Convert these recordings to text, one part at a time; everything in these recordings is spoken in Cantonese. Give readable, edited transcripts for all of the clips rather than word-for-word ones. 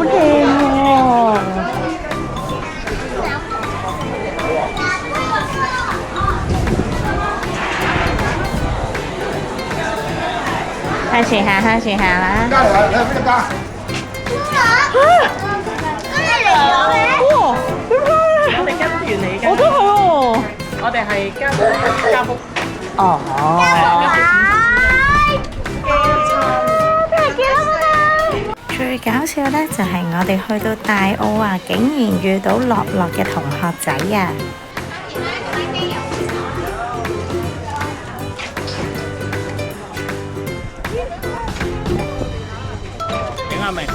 正喎！向前行，向前行啦！加嚟啊！你係邊個加？哇！我哋跟團嚟㗎，我都係喎。我哋係加福哦。最搞笑咧就係我哋去到大澳啊，竟然遇到樂樂嘅同學仔啊！影下明。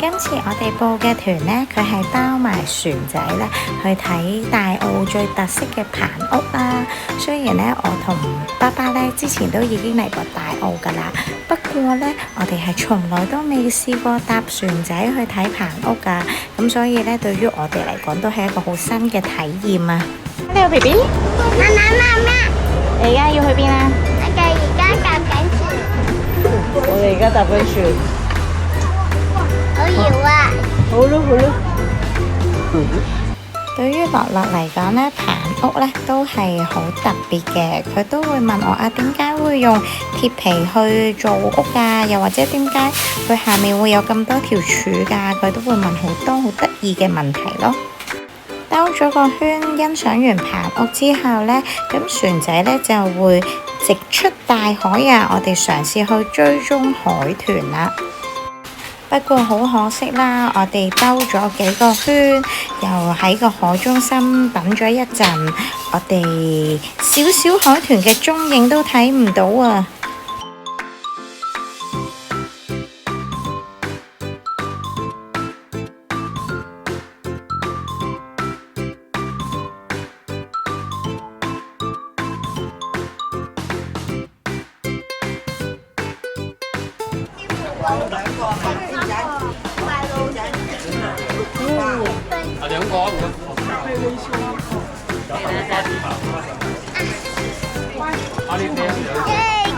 今次我哋報嘅團呢，佢係包埋船仔咧，去睇大澳最特色嘅棚屋啦。雖然呢，我同爸爸呢之前都已經嚟過大澳噶啦，不過呢，我哋係從來都未試過搭船仔去睇棚屋噶，咁所以呢，對於我哋嚟講都係一個好新嘅體驗啊！呢個 B B，媽媽，你而家要去邊啊？我哋而家搭緊船，我哋而家搭緊船。好搖啊！好咯，好咯。對於樂樂嚟講呢，棚屋呢都係好特別嘅。佢都會問我啊，點解會用鐵皮去做屋㗎？又或者點解佢下面會有咁多條柱㗎？佢都會問好多好得意嘅問題咯。兜咗個圈，欣賞完棚屋之後呢，咁船仔呢就會直出大海啊！我哋嘗試去追蹤海豚啦。不過好可惜啦，我哋兜咗幾個圈，又喺個海中心等咗一陣，我哋小小海豚嘅蹤影都睇唔到啊！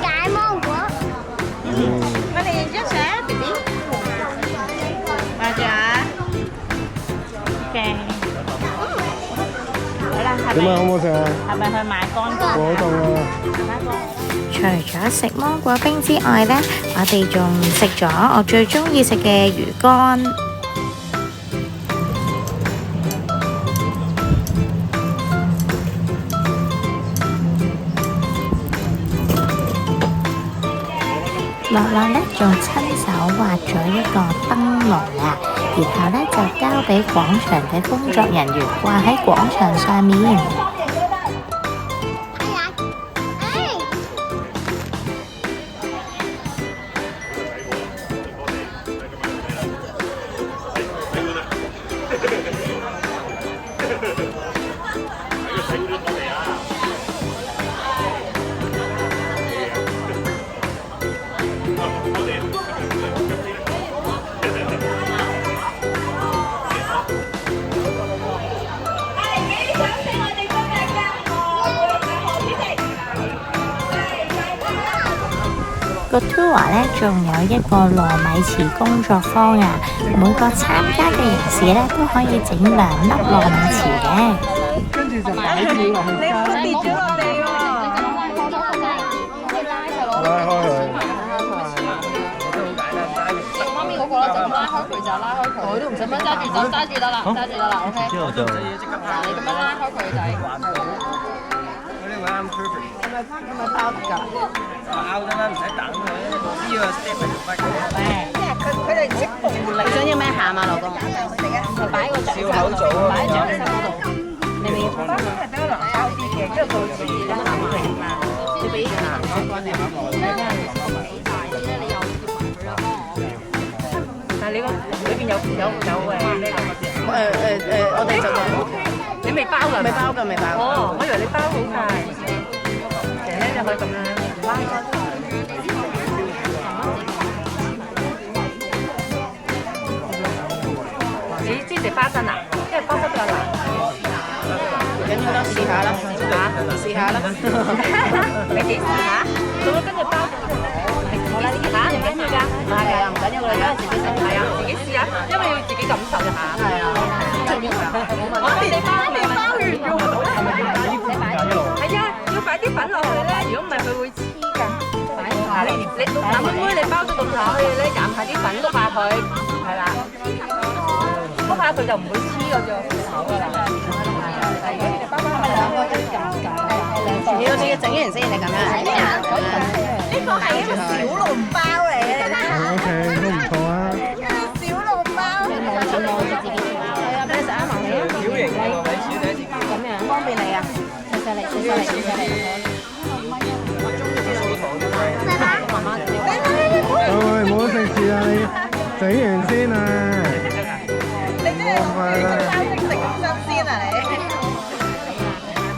解芒果。我哋影張相 ，BB。慢住啊。OK。好啦，係咪？點啊？好唔好食啊？係咪去買乾果？好凍啊！除咗食芒果冰之外呢，我哋仲食咗我最中意食嘅魚乾。樂樂呢仲親手畫咗一個燈籠啊，然後呢就交俾廣場嘅工作人員掛喺廣場上面。個 tour 呢仲有一個糯米糍工作坊啊，每個參加嘅人士呢都可以整2粒糯米糍嘅。跟住就擺住落去加。跌咗落地喎！拉開佢。媽咪嗰個啦，就咁拉開佢就拉開佢，佢都唔使乜揸住就揸住得啦，揸住得啦 ，OK。之後就你咁樣拉開佢就係。呢個啱 perfect。係咪包得㗎？包得啦，唔使等佢，呢個 step 係快嘅。佢哋唔識步力。你想要咩餡啊，老公？就擺個燒口棗啊，擺喺掌心嗰度。你咪要包係比較難包啲嘅，跟住到時咧餡埋要俾餡乾乾淨。但係你個裏邊有咩咁嘅啫？我哋就你未包㗎？未包㗎，未包。哦，我以為你包好㗎。其實咧就可以咁樣拉開。你即係花生啊，因為花生比較難。緊要啦，試下啦，試下啦，你幾試下？咁跟住包我啦，試下唔緊要㗎，唔係啊，唔緊要㗎，因為自己食係啊，自己試下，因為要自己感受一下。係啊，我哋包完用唔到，係咪要加啲粉㗎？係啊，要擺啲粉落去咧，如果唔係佢會黐㗎。你嗱妹妹，你包咗咁下去咧，飲下啲粉碌下佢，係啦，碌下佢就唔會黐嗰隻手㗎啦。你要整完先，你咁樣。呢個係一個小籠包嚟嘅。OK，都唔錯啊。小籠包。係啊，俾你食啱埋你。小型嘅米小姐自己。咁樣方便你啊！食嚟。喂，唔好食住啊！你整完先啊！你真係諗住包即食咁新鮮啊你！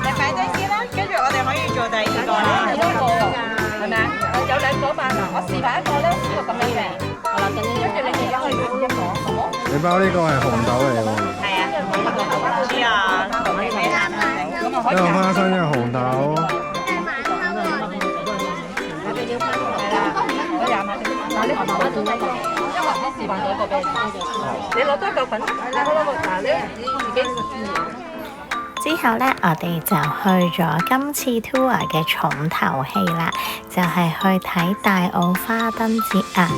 你擺低先啦，跟住我哋可以做第二個啦。幾多個喎？係咪啊？有兩個嘛，我示範一個咧，呢個咁樣嘅。係啦，跟住你哋而家可以試一個，好冇？你包呢個係紅豆嚟喎，係啊，知啊，一個花生，一個紅豆。你攞多嚿粉，你攞個嗱，你自己之後呢，我哋就去咗今次 tour 嘅重頭戲啦，就係去睇大澳花燈節啊！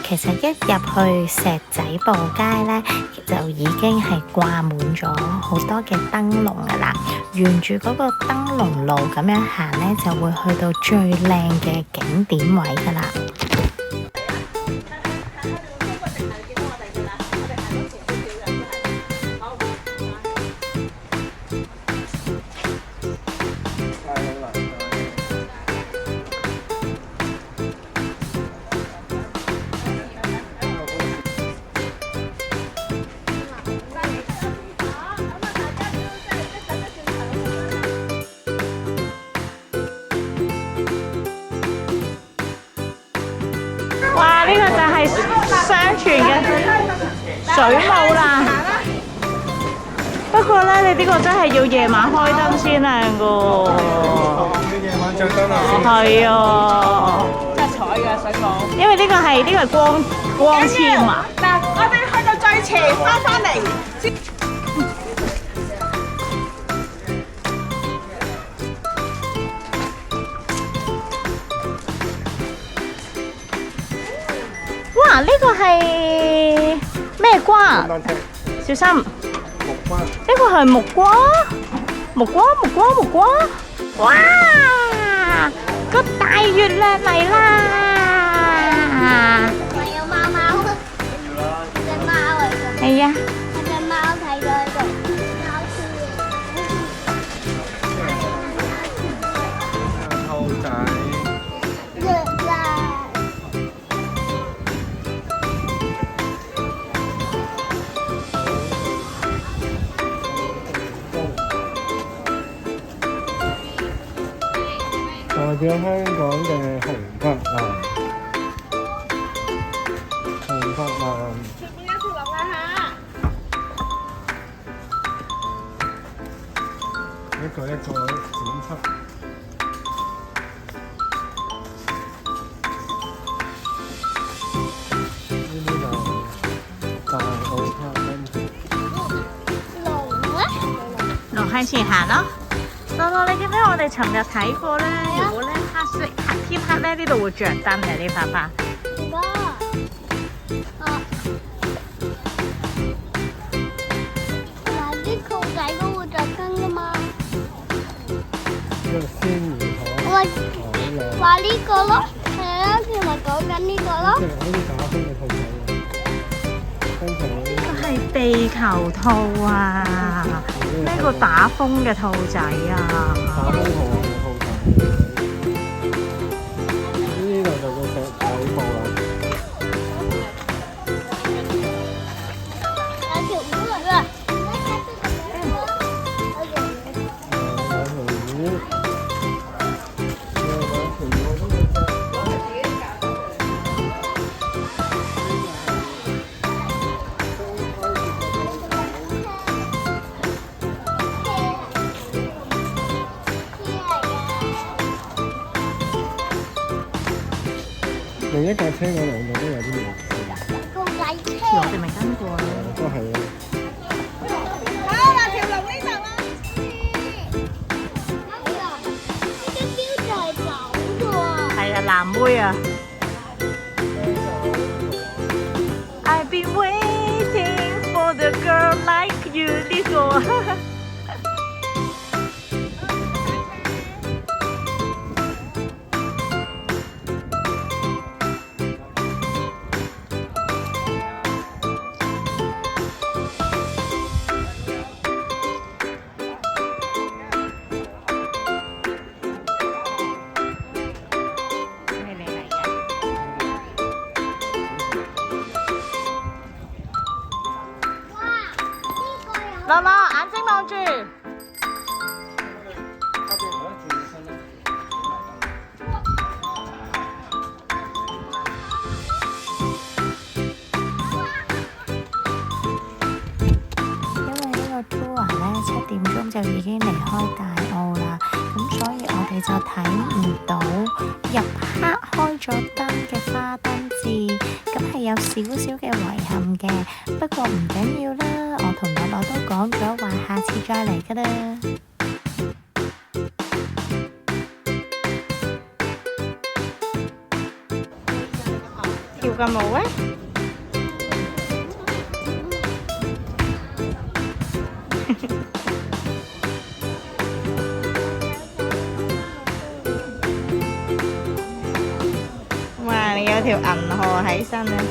其實一入去石仔埗街呢，就已經係掛滿咗好多嘅燈籠噶啦，沿住嗰個燈籠路咁樣行呢，就會去到最靚嘅景點位噶啦。哇！呢個就係相傳嘅水母啦。不過咧，你呢個真係要夜晚開燈先靚㗎喎。夜晚着燈啊！係啊。真係彩嘅水母。因為呢個係光纖啊。嗱，我哋去到最前翻嚟。哇！呢個係咩瓜？小心！木瓜。呢個係木瓜。哇！個大月亮嚟啦！仲有貓貓，隻貓嚟㗎。係啊。隻貓睇咗喺度，貓兔仔。熱啦！代表香港嘅紅白藍，紅白藍。前面一條龍啊嚇！一個剪輯。呢啲就大澳花燈節。龍啊！龍向前行咯。樂樂，你記唔記得我哋尋日睇過咧？如果咧天黑咧，呢度會着燈嘅呢花花。唔該。嗱，啲兔仔都會着燈㗎嘛。呢個鮮魚河。話呢個咯，係啊，佢咪講緊呢個咯。好似打風嘅兔仔喎，跟住係地球兔啊！呢個打風嘅兔仔啊！打風號嘅兔仔。呢度就叫石仔埗啦。有條魚啊！車嗰兩度都有啲類似，公仔車。我哋咪跟過咯。都係啊。好啦，條龍呢度啦。呢個標就係走嘅喎。係啊，藍妹啊。I've been waiting for the girl like you 呢個。樂樂，眼睛望住。因為呢個 tour 咧7點鐘就已經離開大澳啦，咁所以我哋就睇唔到入黑開咗燈嘅花燈節，咁係有少少嘅遺憾嘅。不過唔緊要啦，我同樂樂都講咗話下次再嚟㗎啦。跳個舞啊！哇！你有條銀河喺身啊！